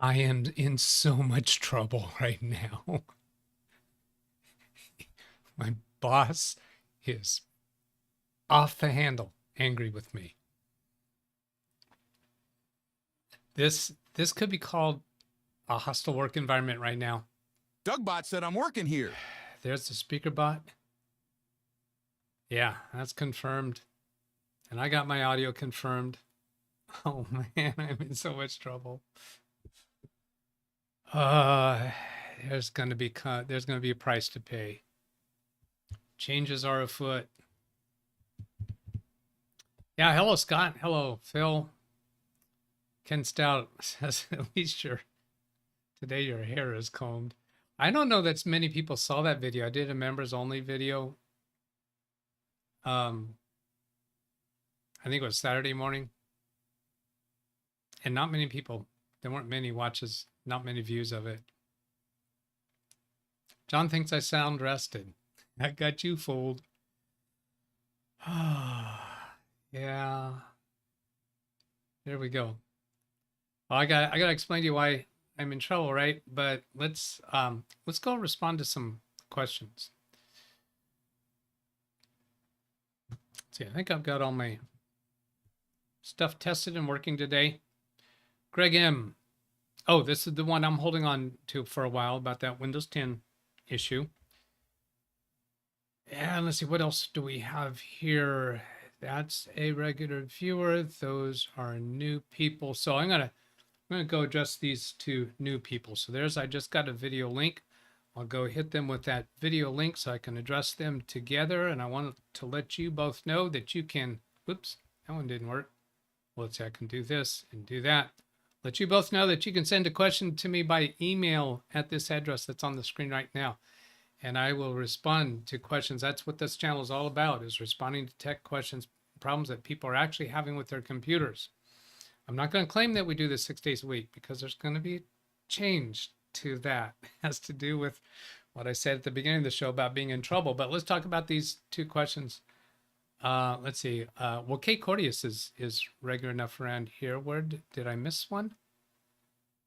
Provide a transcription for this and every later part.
I am in so much trouble right now. My boss is off the handle angry with me. This could be called a hostile work environment right now. DougBot said I'm working here. There's the speaker bot. Yeah, that's confirmed. And I got my audio confirmed. Oh man, I'm in so much trouble. Uh there's gonna be a price to pay. Changes are afoot. Yeah, hello Scott. Hello Phil. Ken Stout says at least today your hair is combed. I don't know that many people saw that video. I did a members only video. I think it was Saturday morning. And not many people, there weren't many watches, not many views of it. John thinks I sound rested. I got you fooled. Yeah. There we go. Well, I gotta explain to you why I'm in trouble, right? But let's go respond to some questions. Let's see, I think I've got all my stuff tested and working today. Greg M. Oh, this is the one I'm holding on to for a while about that Windows 10 issue. And let's see, what else do we have here? That's a regular viewer. Those are new people. So I'm gonna go adjust these to new people. So I just got a video link. I'll go hit them with that video link so I can address them together. And I want to let you both know that you can, whoops, that one didn't work. Well, let's see, I can do this and do that. Let you both know that you can send a question to me by email at this address that's on the screen right now. And I will respond to questions. That's what this channel is all about, is responding to tech questions, problems that people are actually having with their computers. I'm not going to claim that we do this 6 days a week because there's going to be a change to that. It has to do with what I said at the beginning of the show about being in trouble. But let's talk about these two questions. Let's see. Well, Kate Cordius is regular enough around here. Where did I miss one?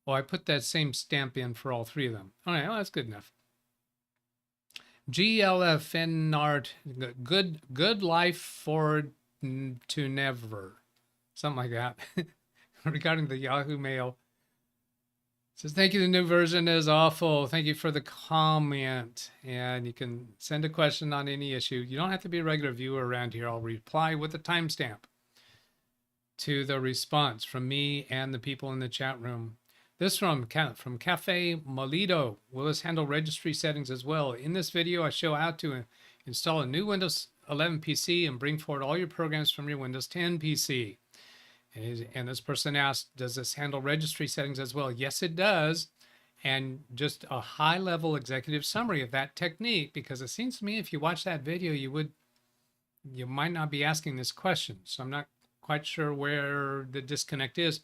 Oh, I put that same stamp in for all three of them. All right, well, that's good enough. GLFN art, good life forward to never, something like that. Regarding the Yahoo Mail, it says thank you. The new version is awful. Thank you for the comment, and you can send a question on any issue. You don't have to be a regular viewer around here. I'll reply with a timestamp to the response from me and the people in the chat room. This from Cafe Molido. Will this handle registry settings as well? In this video, I show how to install a new Windows 11 PC and bring forward all your programs from your Windows 10 PC. And this person asked, does this handle registry settings as well? Yes, it does. And just a high-level executive summary of that technique, because it seems to me if you watch that video, you might not be asking this question. So I'm not quite sure where the disconnect is.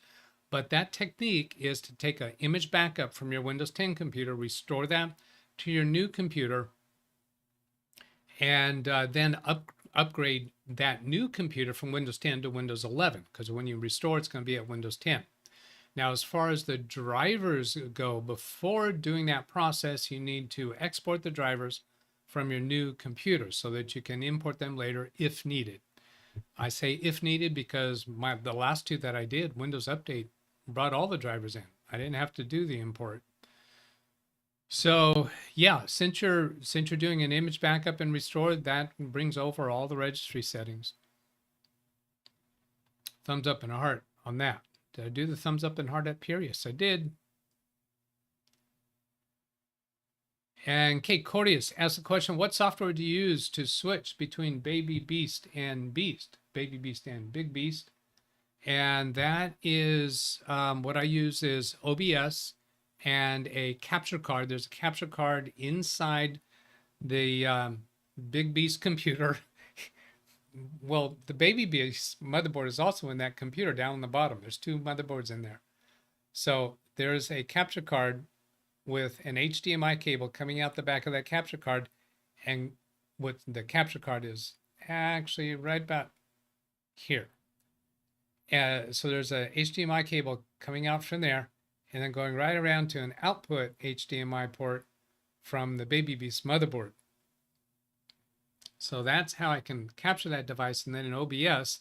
But that technique is to take an image backup from your Windows 10 computer, restore that to your new computer, and then upgrade that new computer from Windows 10 to Windows 11, because when you restore, it's going to be at Windows 10. Now, as far as the drivers go, before doing that process, you need to export the drivers from your new computer so that you can import them later if needed. I say if needed because the last two that I did, Windows Update, brought all the drivers in. I didn't have to do the import. So yeah, since you're doing an image backup and restore, that brings over all the registry settings. Thumbs up and a heart on that. Did I do the thumbs up and heart up here? Yes, I did. And Kate Cordius asked the question, what software do you use to switch between Baby Beast and Beast? Baby Beast and Big Beast. And that is what I use is OBS and a capture card. There's a capture card inside the Big Beast computer. Well, the Baby Beast motherboard is also in that computer down on the bottom. There's two motherboards in there. So there's a capture card with an HDMI cable coming out the back of that capture card. And what the capture card is actually right about here. So there's a HDMI cable coming out from there, and then going right around to an output HDMI port from the Baby Beast motherboard. So that's how I can capture that device. And then in OBS,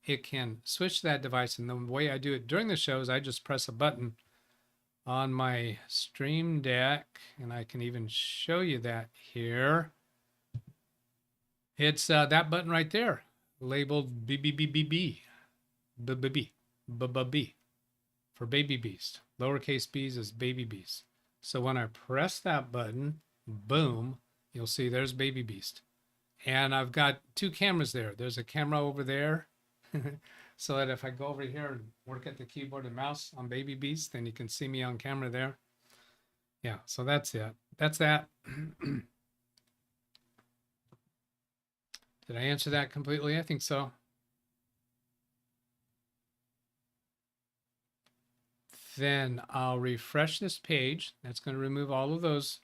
it can switch that device. And the way I do it during the show is I just press a button on my Stream Deck, and I can even show you that here. It's that button right there, labeled BBBBB, BBB, for Baby Beast. Lowercase b's is Baby Beast. So when I press that button, boom, you'll see there's Baby Beast. And I've got two cameras there. There's a camera over there, so that if I go over here and work at the keyboard and mouse on Baby Beast, then you can see me on camera there. Yeah, so that's it. That's that. Did I answer that completely? I think so. Then I'll refresh this page. That's going to remove all of those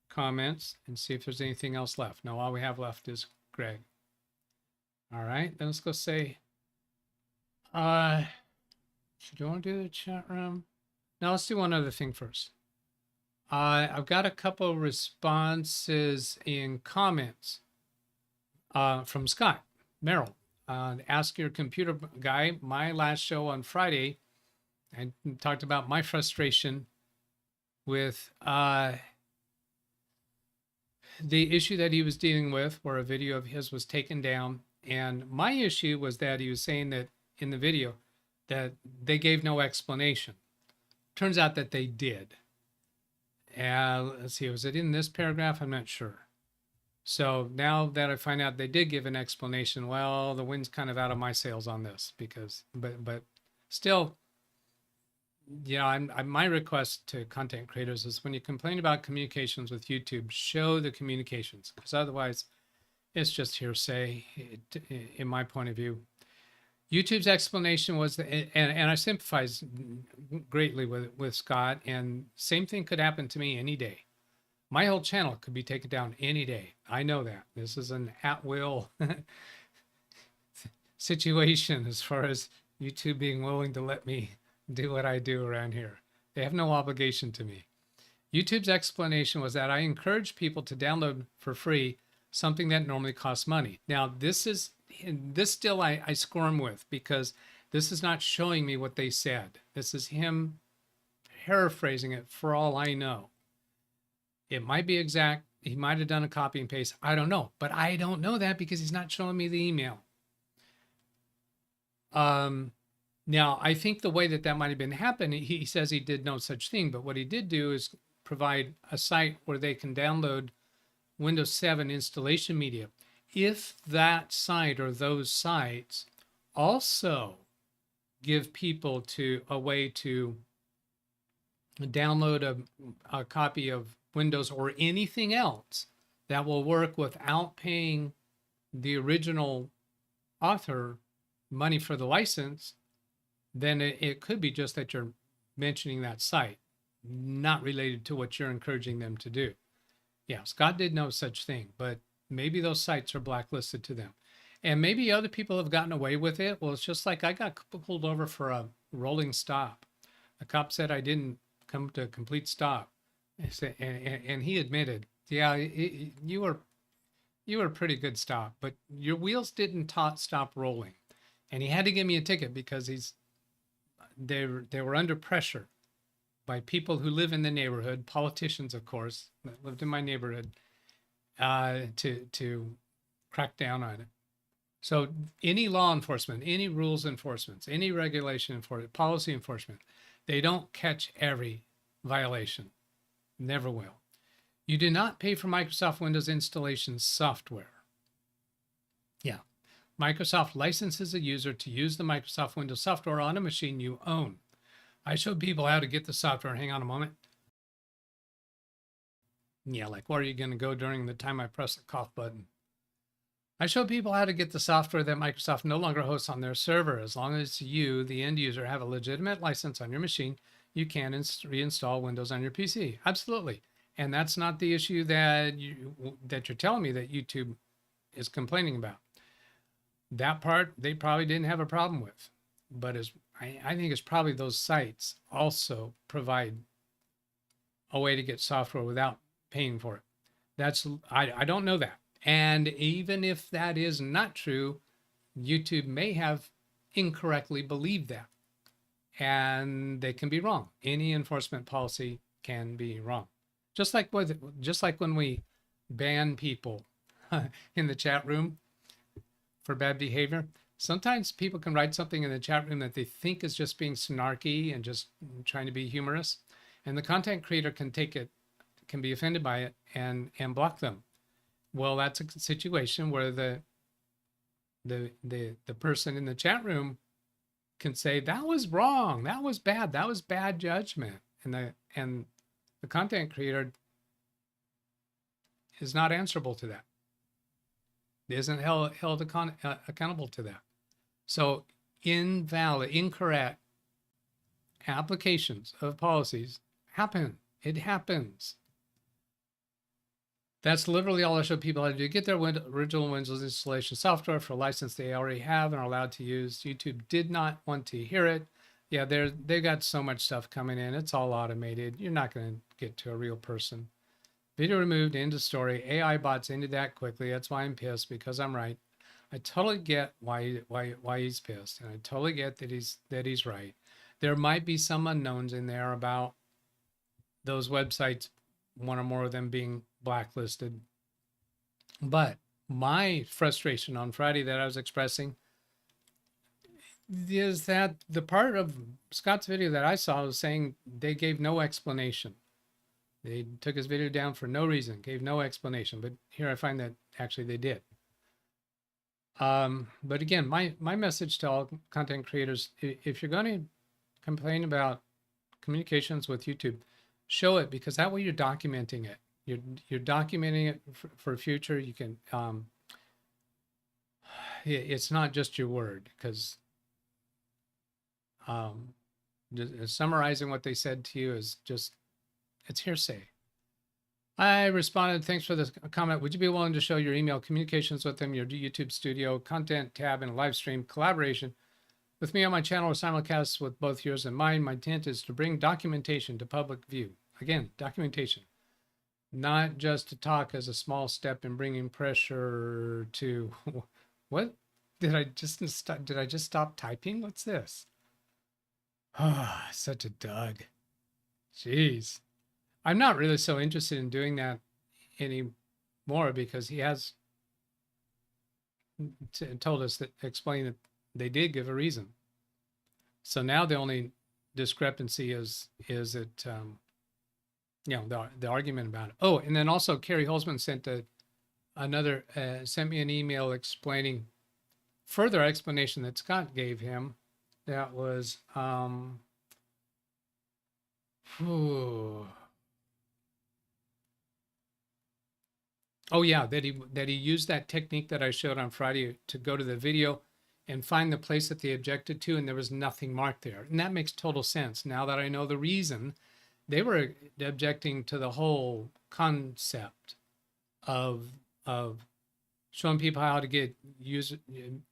comments and see if there's anything else left. No, all we have left is Greg. All right, then let's go say, should you want to do the chat room? Now let's do one other thing first. I've got a couple responses in comments from Scott Merrill. Ask Your Computer Guy, my last show on Friday, I talked about my frustration with the issue that he was dealing with, where a video of his was taken down. And my issue was that he was saying that in the video that they gave no explanation. Turns out that they did. Let's see, was it in this paragraph? I'm not sure. So now that I find out they did give an explanation, well, the wind's kind of out of my sails on this, because, but still, you know, my request to content creators is when you complain about communications with YouTube, show the communications, because otherwise it's just hearsay, in my point of view. YouTube's explanation was, and I sympathize greatly with Scott, and same thing could happen to me any day. My whole channel could be taken down any day. I know that. This is an at-will situation as far as YouTube being willing to let me do what I do around here. They have no obligation to me. YouTube's explanation was that I encourage people to download for free something that normally costs money. Now, this still I squirm with, because this is not showing me what they said. This is him paraphrasing it for all I know. It might be exact. He might have done a copy and paste. I don't know, but I don't know that because he's not showing me the email. Now, I think the way that might have been happening, he says he did no such thing, but what he did do is provide a site where they can download Windows 7 installation media. If that site or those sites also give people a way to download a copy of Windows or anything else that will work without paying the original author money for the license, then it could be just that you're mentioning that site, not related to what you're encouraging them to do. Yeah, Scott did no such thing, but maybe those sites are blacklisted to them. And maybe other people have gotten away with it. Well, it's just like I got pulled over for a rolling stop. The cop said I didn't come to a complete stop. And he admitted, yeah, you were a pretty good stop, but your wheels didn't stop rolling. And he had to give me a ticket because they were under pressure by people who live in the neighborhood, politicians, of course, that lived in my neighborhood, to crack down on it. So any law enforcement, any rules enforcement, any regulation enforcement, policy enforcement, they don't catch every violation. Never will. You do not pay for Microsoft Windows installation software. Yeah. Microsoft licenses a user to use the Microsoft Windows software on a machine you own. I showed people how to get the software. Hang on a moment. Yeah, like where are you going to go during the time I press the cough button? I show people how to get the software that Microsoft no longer hosts on their server. As long as you, the end user, have a legitimate license on your machine, you can reinstall Windows on your PC. Absolutely. And that's not the issue that you're telling me that YouTube is complaining about. That part they probably didn't have a problem with. But I think it's probably those sites also provide a way to get software without paying for it. I don't know that. And even if that is not true, YouTube may have incorrectly believed that. And they can be wrong. Any enforcement policy can be wrong. Just like when we ban people in the chat room for bad behavior, sometimes people can write something in the chat room that they think is just being snarky and just trying to be humorous, and the content creator can take it, can be offended by it, and block them. Well, that's a situation where the person in the chat room can say that was wrong, that was bad judgment, and the content creator is not answerable to that. Isn't held accountable to that. So incorrect applications of policies happen. It happens. That's literally all I show people how to do. Get their original Windows installation software for a license they already have and are allowed to use. YouTube did not want to hear it. Yeah, they've got so much stuff coming in. It's all automated. You're not going to get to a real person. Video removed, end of story. AI bots ended that quickly. That's why I'm pissed, because I'm right. I totally get why he's pissed, and I totally get that he's right. There might be some unknowns in there about those websites, one or more of them being blacklisted. But my frustration on Friday that I was expressing is that the part of Scott's video that I saw was saying they gave no explanation. They took his video down for no reason, gave no explanation. But here I find that actually they did. But again, my message to all content creators, if you're going to complain about communications with YouTube, show it, because that way you're documenting it. You're documenting it for future. You can, it's not just your word, because summarizing what they said to you is just, it's hearsay. I responded, thanks for the comment. Would you be willing to show your email communications with them, your YouTube studio, content tab, and a live stream collaboration with me on my channel or simulcasts with both yours and mine? My intent is to bring documentation to public view. Again, documentation, not just to talk as a small step in bringing pressure to, what? Did I just stop typing? What's this? Ah, such a Doug. Jeez. I'm not really so interested in doing that anymore, because he has told us that, explain that they did give a reason. So now the only discrepancy is it, you know, the argument about it. Oh, and then also Carrie Holzman sent sent me an email explaining further explanation that Scott gave him. That was, oh yeah, that he used that technique that I showed on Friday to go to the video and find the place that they objected to, and there was nothing marked there. And that makes total sense now that I know the reason. They were objecting to the whole concept of showing people how to use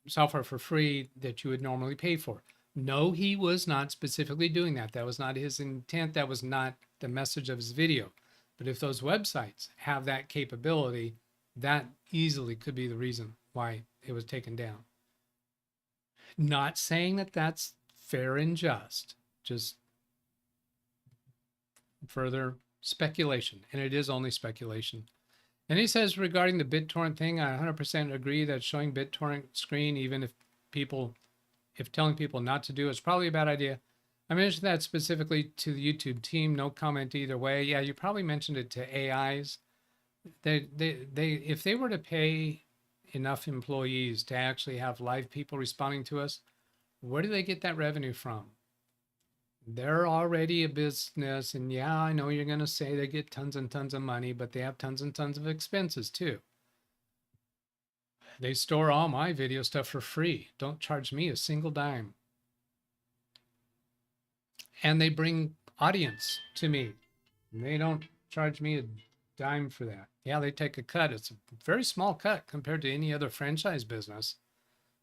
software for free that you would normally pay for. No, he was not specifically doing that. That was not his intent. That was not the message of his video. But if those websites have that capability, that easily could be the reason why it was taken down. Not saying that that's fair and just further speculation, and it is only speculation. And he says regarding the BitTorrent thing, I 100% agree that showing BitTorrent screen, even if telling people not to do it's probably a bad idea. I mentioned that specifically to the YouTube team. No comment either way. Yeah, you probably mentioned it to AIs. They if they were to pay enough employees to actually have live people responding to us, where do they get that revenue from? They're already a business, and yeah, I know you're going to say they get tons and tons of money, but they have tons and tons of expenses too. They store all my video stuff for free. Don't charge me a single dime. And they bring audience to me. And they don't charge me a dime for that. Yeah, they take a cut. It's a very small cut compared to any other franchise business.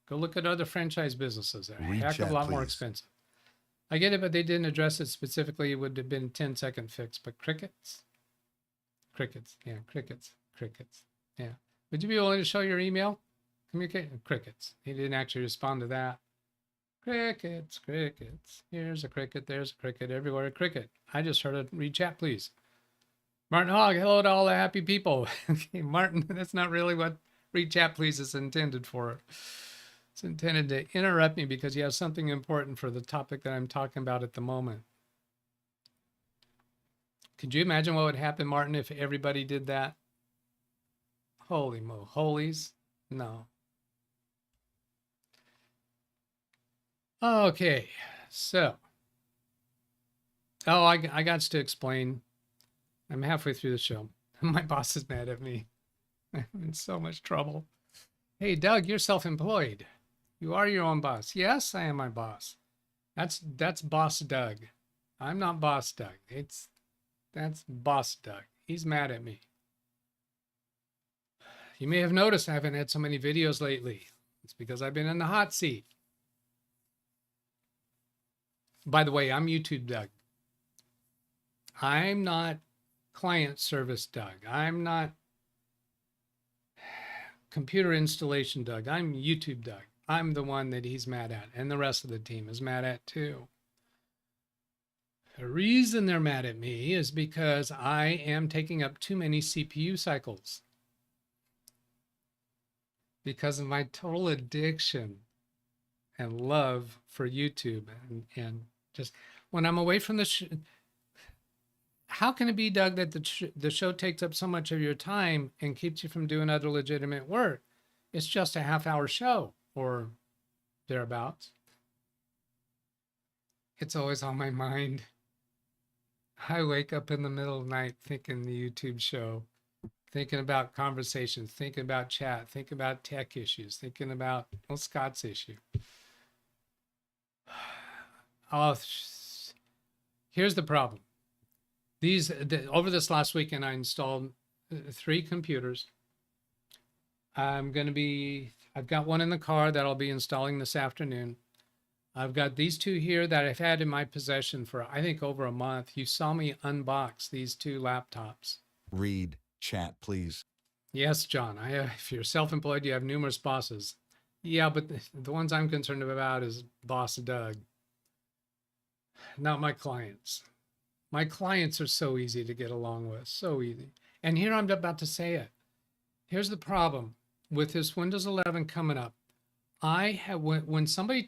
Go look at other franchise businesses. They're a heck of a lot more expensive. I get it, but they didn't address it specifically. It would have been a 10-second fix, but crickets? Crickets. Yeah, crickets. Crickets. Yeah. Would you be willing to show your email? Communicate? Crickets. He didn't actually respond to that. Crickets, crickets. Here's a cricket, there's a cricket, everywhere a cricket. I just heard a read chat, please. Martin Hogg, hello to all the happy people. Okay, Martin, that's not really what read chat, please is intended for. It's intended to interrupt me because you have something important for the topic that I'm talking about at the moment. Could you imagine what would happen, Martin, if everybody did that? Holy holies. No. Okay, so. Oh, I got to explain. I'm halfway through the show. My boss is mad at me. I'm in so much trouble. Hey, Doug, you're self-employed. You are your own boss. Yes, I am my boss. That's Boss Doug. I'm not Boss Doug. That's Boss Doug. He's mad at me. You may have noticed I haven't had so many videos lately. It's because I've been in the hot seat. By the way, I'm YouTube Doug. I'm not client service Doug. I'm not computer installation Doug. I'm YouTube Doug. I'm the one that he's mad at, and the rest of the team is mad at too. The reason they're mad at me is because I am taking up too many CPU cycles. Because of my total addiction and love for YouTube and just when I'm away from the how can it be, Doug, that the show takes up so much of your time and keeps you from doing other legitimate work? It's just a half-hour show or thereabouts. It's always on my mind. I wake up in the middle of the night thinking the YouTube show, thinking about conversations, thinking about chat, thinking about tech issues, thinking about Scott's issue. Oh, here's the problem. Over this last weekend, I installed 3 computers. I've got one in the car that I'll be installing this afternoon. I've got these 2 here that I've had in my possession for, I think, over a month. You saw me unbox these 2 laptops. Read chat, please. Yes, John. If you're self-employed, you have numerous bosses. Yeah, but the ones I'm concerned about is Boss Doug, not my clients. My clients are so easy to get along with, so easy. And here I'm about to say it. Here's the problem with this Windows 11 coming up. When somebody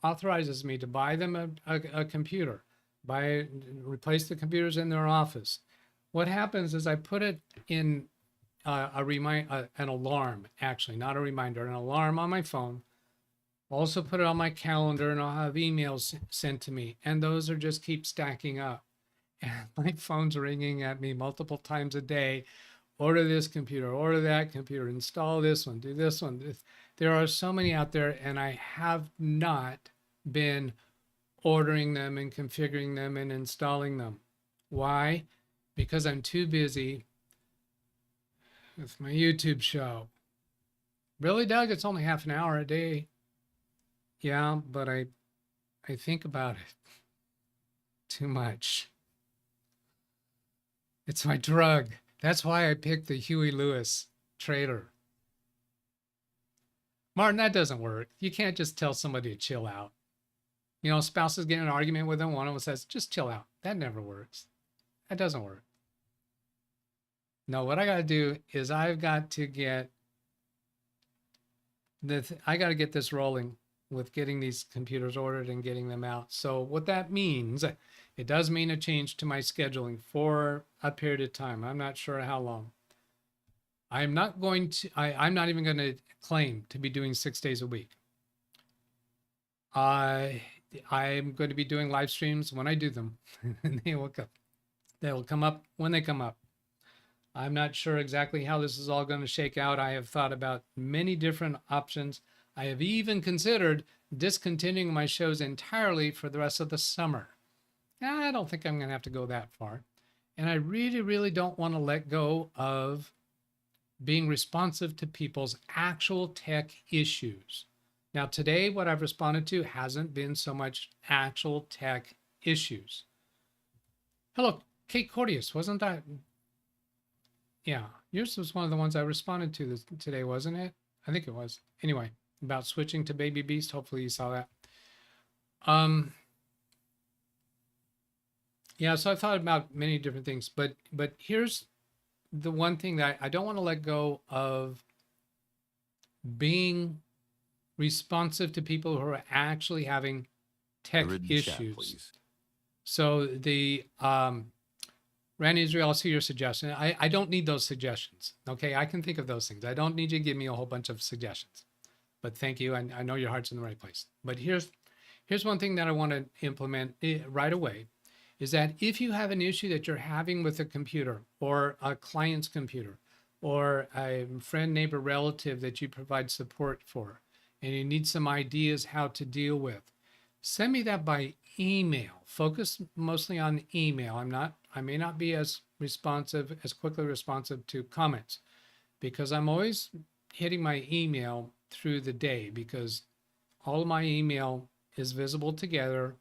authorizes me to buy them a computer, replace the computers in their office, what happens is I put it in an alarm, actually, not a reminder, an alarm on my phone. Also put it on my calendar, and I'll have emails sent to me, and those just keep stacking up. And my phone's ringing at me multiple times a day. Order this computer, order that computer, install this one, do this one. There are so many out there, and I have not been ordering them and configuring them and installing them. Why? Because I'm too busy with my YouTube show. Really, Doug? It's only half an hour a day. Yeah, but I think about it too much. It's my drug. That's why I picked the Huey Lewis trailer. Martin, that doesn't work. You can't just tell somebody to chill out. You know, spouses get in an argument with them. One of them says, just chill out. That never works. That doesn't work. No, what I got to do is I've got to get this rolling with getting these computers ordered and getting them out. So what that means, it does mean a change to my scheduling for a period of time. I'm not sure how long. I'm not even going to claim to be doing 6 days a week. I'm going to be doing live streams when I do them. And they will come up when they come up. I'm not sure exactly how this is all going to shake out. I have thought about many different options. I have even considered discontinuing my shows entirely for the rest of the summer. I don't think I'm going to have to go that far. And I really, really don't want to let go of being responsive to people's actual tech issues. Now, today, what I've responded to hasn't been so much actual tech issues. Hello, Kate Cordius, wasn't that? Yeah, yours was one of the ones I responded to today, wasn't it? I think it was. Anyway, about switching to Baby Beast. Hopefully you saw that. Yeah, so I thought about many different things, but here's the one thing that I don't want to let go of: being responsive to people who are actually having tech The written chat, issues. please. So the Randy Israel, I'll see your suggestion. I don't need those suggestions. Okay, I can think of those things. I don't need you to give me a whole bunch of suggestions. But thank you. I know your heart's in the right place. But here's one thing that I want to implement right away, is that if you have an issue that you're having with a computer or a client's computer or a friend, neighbor, relative that you provide support for, and you need some ideas how to deal with, send me that by email. Focus mostly on email. I may not be as quickly responsive to comments, because I'm always hitting my email through the day, because all of my email is visible together.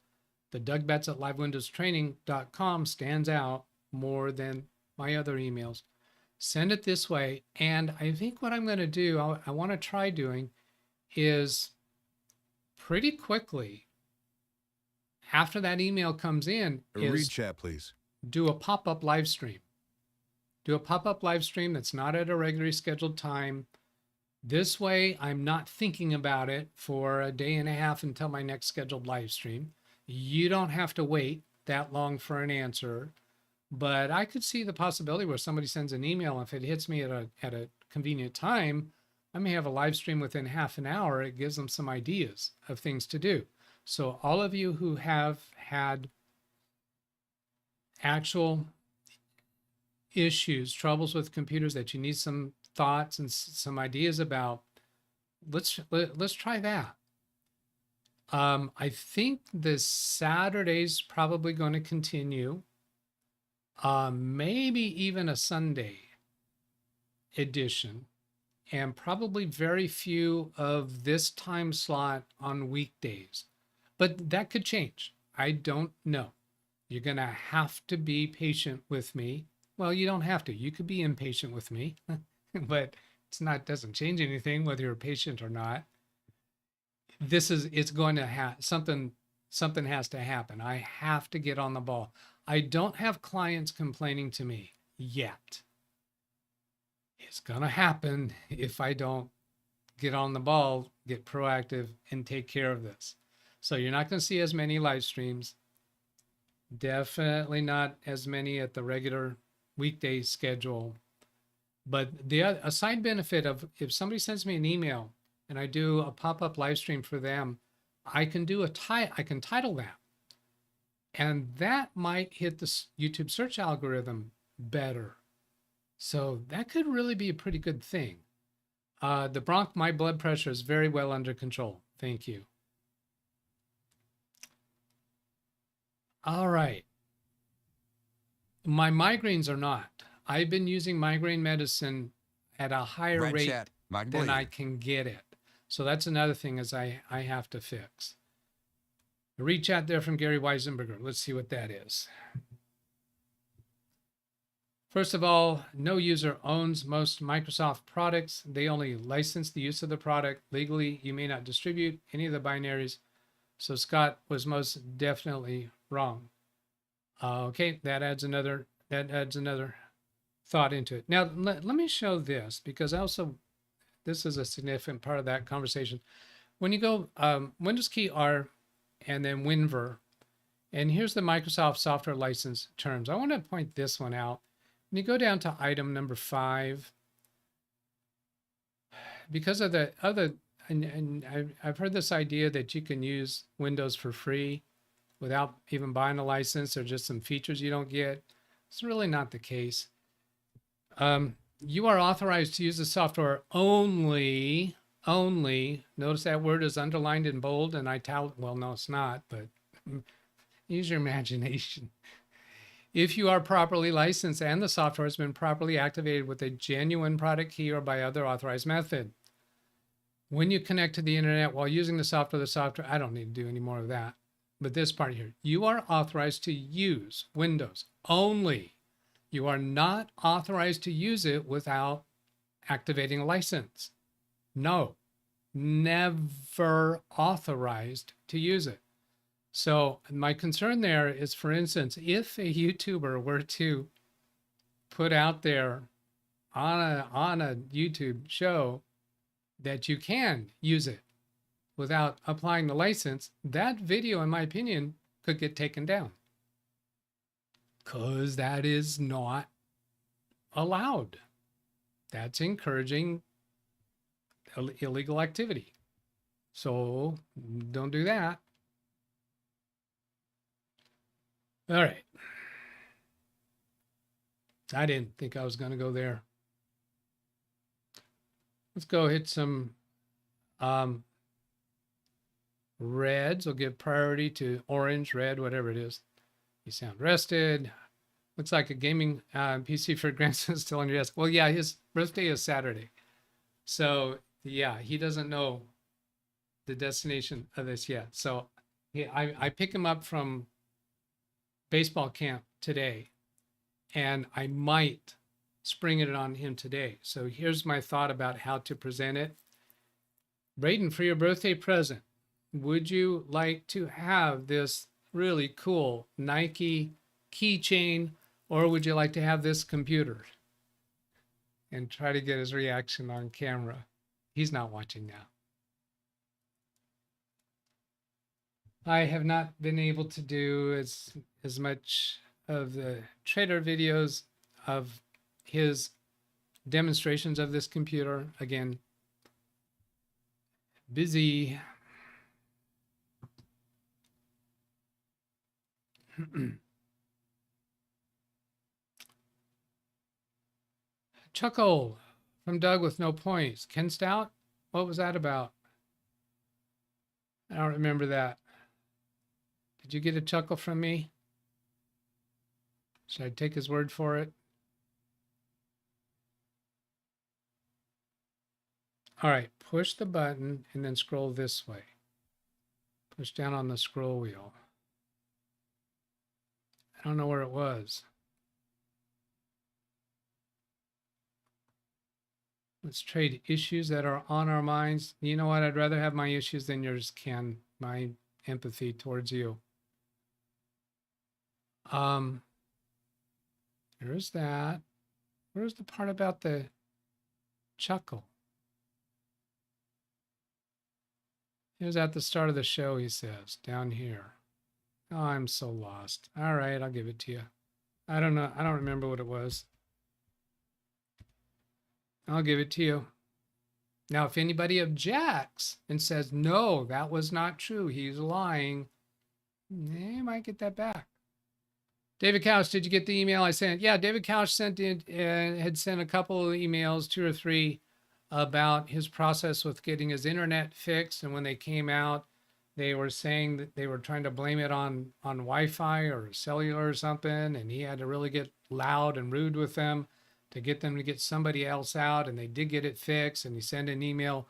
The DougBetts at LiveWindowsTraining.com stands out more than my other emails. Send it this way. And I think what I'm going to do, I want to try doing, is pretty quickly after that email comes in, Read chat, please. Do a pop-up live stream. Do a pop-up live stream that's not at a regularly scheduled time. This way, I'm not thinking about it for a day and a half until my next scheduled live stream. You don't have to wait that long for an answer, but I could see the possibility where somebody sends an email. If it hits me at a convenient time, I may have a live stream within half an hour. It gives them some ideas of things to do. So all of you who have had actual issues, troubles with computers that you need some thoughts and some ideas about, let's try that. I think this Saturday's probably going to continue. Maybe even a Sunday edition, and probably very few of this time slot on weekdays. But that could change. I don't know. You're going to have to be patient with me. Well, you don't have to. You could be impatient with me, but doesn't change anything whether you're patient or not. It's going to have something has to happen. I have to get on the ball. I don't have clients complaining to me yet. It's going to happen if I don't get on the ball, get proactive, and take care of this. So you're not going to see as many live streams. Definitely not as many at the regular weekday schedule. But a side benefit of, if somebody sends me an email and I do a pop-up live stream for them, I can title that. And that might hit the YouTube search algorithm better. So that could really be a pretty good thing. The Bronx, my blood pressure is very well under control. Thank you. All right. My migraines are not. I've been using migraine medicine at a higher rate than I can get it. So that's another thing is I have to fix. A read chat there from Gary Weisenberger. Let's see what that is. First of all, no user owns most Microsoft products. They only license the use of the product. Legally, you may not distribute any of the binaries. So Scott was most definitely wrong. Okay, that adds another thought into it. Now, let me show this, because this is a significant part of that conversation. When you go Windows key R and then WinVer, and here's the Microsoft software license terms. I want to point this one out. When you go down to item number 5, because of the other, and I've heard this idea that you can use Windows for free without even buying a license, or just some features you don't get. It's really not the case. You are authorized to use the software only. Notice that word is underlined in bold and italic. Well, no, it's not, but use your imagination. If you are properly licensed and the software has been properly activated with a genuine product key or by other authorized method. When you connect to the internet while using the software, I don't need to do any more of that. But this part here, you are authorized to use Windows only. You are not authorized to use it without activating a license. No, never authorized to use it. So my concern there is, for instance, if a YouTuber were to put out there on a YouTube show that you can use it without applying the license, that video, in my opinion, could get taken down, because that is not allowed. That's encouraging illegal activity. So don't do that. All right. I didn't think I was going to go there. Let's go hit some reds. We'll give priority to orange, red, whatever it is. You sound rested. Looks like a gaming PC for grandson still on your desk. Well, yeah, his birthday is Saturday. So, yeah, he doesn't know the destination of this yet. So I pick him up from baseball camp today, and I might spring it on him today. So here's my thought about how to present it. Braden, for your birthday present, would you like to have this really cool Nike keychain, or would you like to have this computer? And try to get his reaction on camera. He's not watching now. I have not been able to do as much of the trader videos of his demonstrations of this computer. Again, busy. Chuckle from Doug with no points. Ken Stout? What was that about? I don't remember that. Did you get a chuckle from me? Should I take his word for it? All right, push the button and then scroll this way. Push down on the scroll wheel. I don't know where it was. Let's trade issues that are on our minds. You know what? I'd rather have my issues than yours, Ken. My empathy towards you. There's that. Where's the part about the chuckle? It was at the start of the show, he says, down here. Oh, I'm so lost. All right, I'll give it to you. I don't know. I don't remember what it was. I'll give it to you. Now, if anybody objects and says, no, that was not true, he's lying, you might get that back. David Couch, did you get the email I sent? Yeah, David Couch had sent a couple of emails, 2 or 3, about his process with getting his internet fixed. And when they came out, they were saying that they were trying to blame it on Wi-Fi or cellular or something. And he had to really get loud and rude with them to get them to get somebody else out. And they did get it fixed. And he sent an email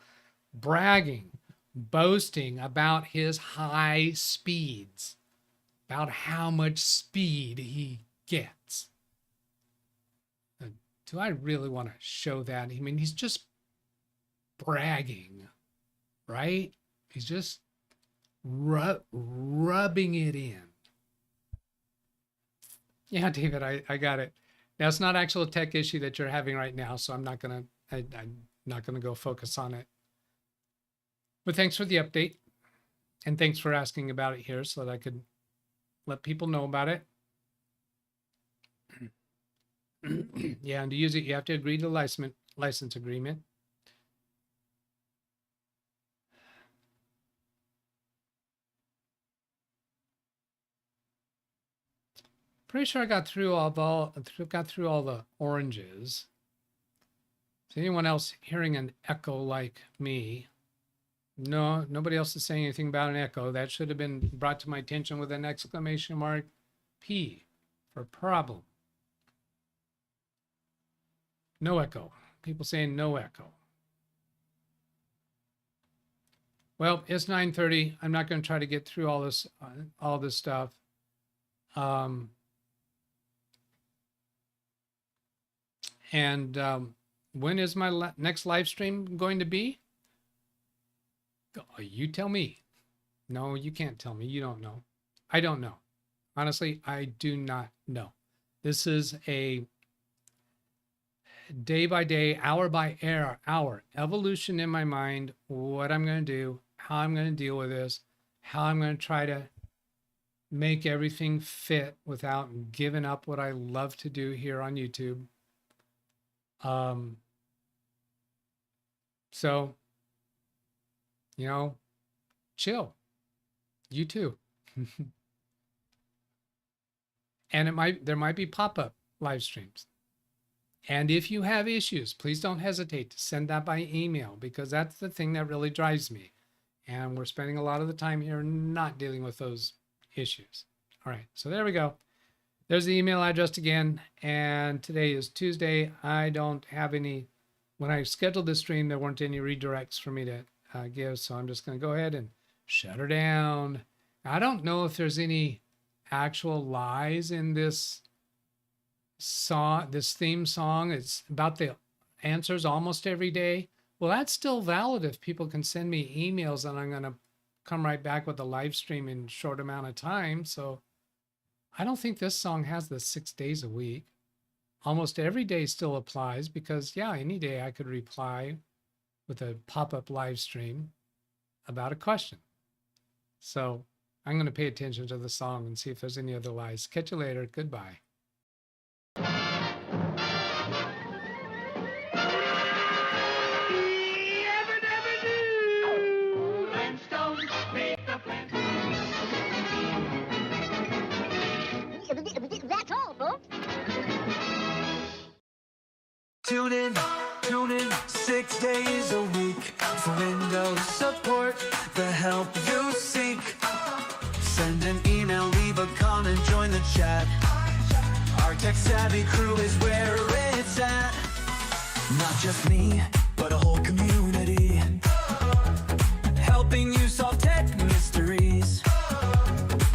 bragging, boasting about his high speeds, about how much speed he gets. Do I really want to show that? I mean, he's just bragging, right? He's just rubbing it in. Yeah, David, I got it. Now, it's not actual tech issue that you're having right now, so I'm not gonna go focus on it. But thanks for the update, and thanks for asking about it here so that I could let people know about it. Yeah, and to use it, you have to agree to the license agreement. Pretty sure I got through all the oranges. Is anyone else hearing an echo like me? No, nobody else is saying anything about an echo. That should have been brought to my attention with an exclamation mark P for problem. No echo. People saying no echo. Well, it's 9:30. I'm not going to try to get through all this stuff. When is my next live stream going to be? You tell me. No, you can't tell me. You don't know. I don't know. Honestly, I do not know. This is a day by day, hour by hour evolution in my mind, what I'm going to do, how I'm going to deal with this, how I'm going to try to make everything fit without giving up what I love to do here on YouTube. So, you know, chill. You too. And there might be pop-up live streams. And if you have issues, please don't hesitate to send that by email, because that's the thing that really drives me. And we're spending a lot of the time here not dealing with those issues. All right, so there we go. There's the email address again. And today is Tuesday. I don't have any, when I scheduled this stream, there weren't any redirects for me to give. So I'm just going to go ahead and shut her down. I don't know if there's any actual lies in this song, this theme song. It's about the answers almost every day. Well, that's still valid if people can send me emails, and I'm going to come right back with a live stream in a short amount of time. So I don't think this song has the 6 days a week. Almost every day still applies, because yeah, any day I could reply with a pop-up live stream about a question. So I'm going to pay attention to the song and see if there's any other lies. Catch you later. Goodbye. That's all, folks. Tune in 6 days a week for Windows support, the help you seek. Send an email, leave a comment, join the chat. Our tech-savvy crew is where it's at. Not just me, but a whole community, helping you solve tech mysteries,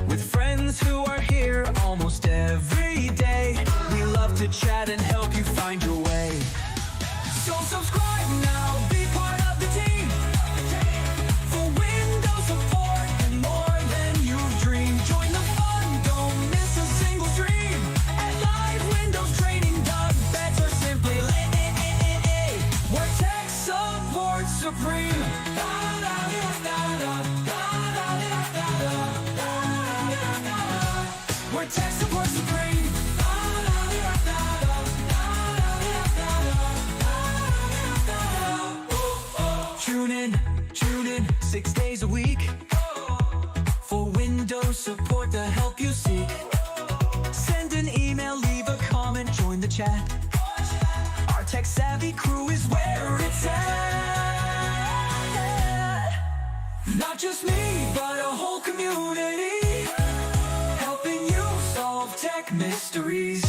with friends who are here almost every day. We love to chat and help you find your way. So subscribe now, be part of the team, for Windows support and more than you've dreamed. Join the fun, don't miss a single stream at LiveWindowsTraining-DougBetts, or simply where tech support supreme. Where tech support supreme. Tune in 6 days a week for Windows support, the help you seek. Send an email, leave a comment, join the chat. Our tech-savvy crew is where it's at. Not just me, but a whole community, helping you solve tech mysteries,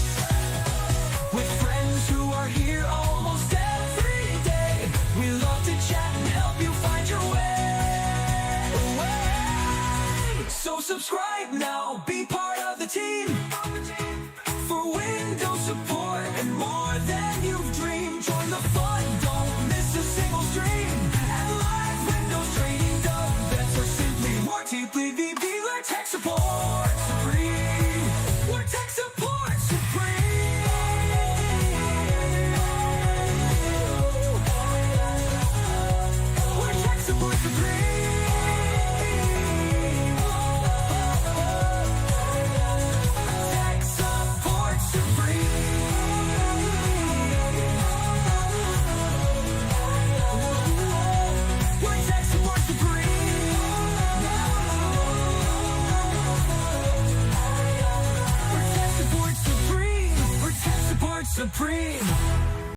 with friends who are here almost every day. We love to chat and help you find your way. So subscribe now, be